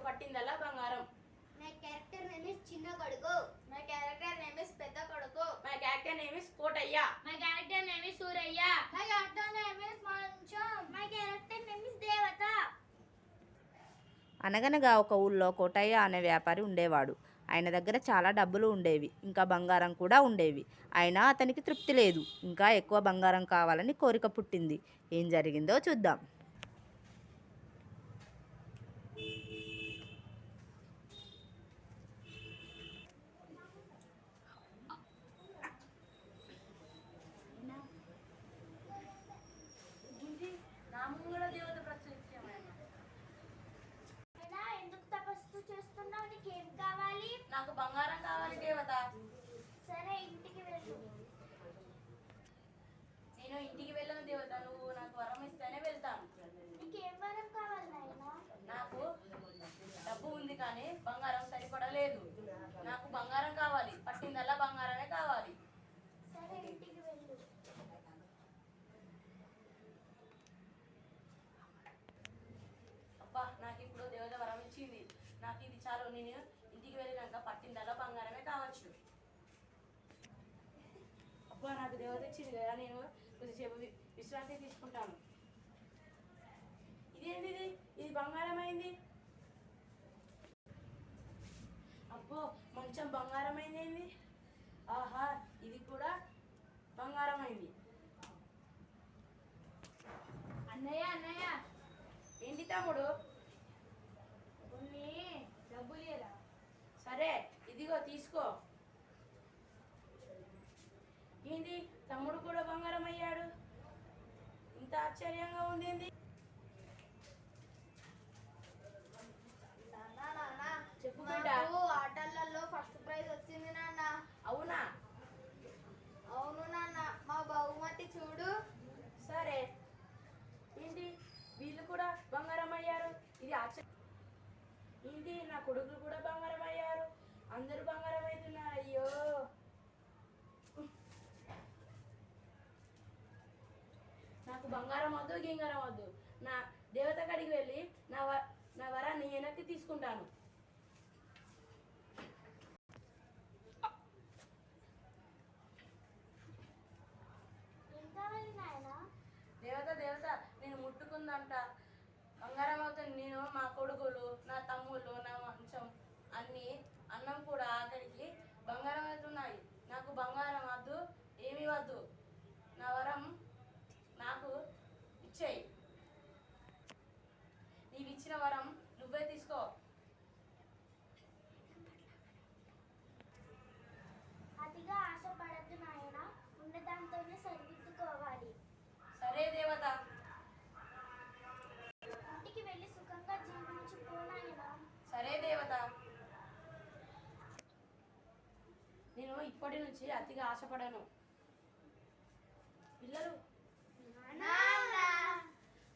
పట్టిందల్లా బంగారం. My character name is చిన్న కొడుకు. My character name is పెద్ద కొడుకు. My character name is Kotaiah. My character name is Surayya. My character name is మంచం. My character name is దేవత. అనగనగా ఒక ఊళ్ళో కోటయ్య అనే వ్యాపారి ఉండేవాడు. ఆయన దగ్గర చాలా డబ్బులు ఉండేవి, ఇంకా బంగారం కూడా ఉండేవి. అయినా అతనికి తృప్తి లేదు. ఇంకా ఎక్కువ బంగారం కావాలని కోరిక పుట్టింది. ఏం జరిగిందో చూద్దాం. ఎందుకు తపస్సు చేస్తున్నావు? నీకేం కావాలి? నాకు బంగారం కావాలి దేవత. సరే ఇంటికి వెళ్ళు. నేను ఇంటికి వెళ్ళను దేవత, నువ్వు నాకు వరం ఇస్తేనే వెళ్తాను. నీకేం వరం కావాలి నాయనా? నాకు డబ్బు ఉంది కానీ బంగారం సరిపడలేదు. నాకు బంగారం కావాలి, పట్టిందల్లా బంగారమే కావాలి. సరే ఇంటికి వెళ్ళు. అబ్బా, నాకు ఇప్పుడు దేవత వరం ఇచ్చింది. నాకు ఇది చాలు. నేను ఇంటికి వెళ్ళినాక పట్టిందల్లా బంగారమే కావచ్చు. అబ్బా, నాకు దేవత ఇచ్చింది కదా, నేను కొద్దిసేపు విశ్రాంతి తీసుకుంటాను. ఇదేంటి ఇది బంగారం అయింది. అబ్బో, మంచం బంగారం అయింది. ఆహా, ఇది కూడా బంగారం అయింది. అన్నయ్య అన్నయ్య, ఏంటి తమ్ముడు? కొన్ని డబ్బులు ఇయ్యరా? సరే, ఇదిగో తీసుకో. ఏంటి తమ్ముడు కూడా బంగారం అయ్యాడు? ఇంత ఆశ్చర్యంగా ఉంది. నాన్న చెప్పు బిడ్డ. నాకు ఆటలలో ఫస్ట్ ప్రైజ్ వచ్చింది నాన్న. అవునా? అవును నాన్న, మా బహుమతి చూడు. సరే, ఏంటి వీళ్ళు కూడా బంగారం అయ్యారు? ఇది ఆశ్చర్యం. ఏంటి నా కొడుకులు కూడా బంగారం అయ్యారు? అందరూ బంగారం అవుతున్నారు. అయ్యో, నాకు బంగారం వద్దు, గింగారం వద్దు. నా దేవత కాడికి వెళ్ళి నా వరాన్ని వెనక్కి తీసుకుంటాను. ఏం కావాలి నాయనా? దేవత నేను ముట్టుకుందంట బంగారం అవుతుంది. నేను మా కొడుకులు, నా తమ్ముళ్ళు, నా మంచం అన్నీ, అన్నం కూడా ఆఖరికి బంగారం అవుతున్నాయి. నాకు బంగారం వద్దు, ఏమీ వద్దు. నా వరం నాకు ఇచ్చేయి. నీవు ఇచ్చిన వరం నువ్వే తీసుకో. అతిగా ఆశపడద్దు నాయనా, ఉన్నదాంతోనే సరిదిద్దుకోవాలి. సరే దేవత. ఇంటికి వెళ్ళి సుఖంగా జీవించిపో నాయనా. సరే దేవత. నేను ఇప్పటి నుంచి అతిగా ఆశపడను. పిల్లలు,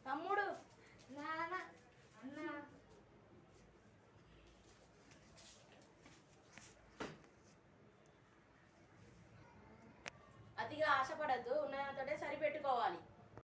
తమ్ముడు, అతిగా ఆశపడద్దు, ఉన్నతోటే సరిపెట్టుకోవాలి.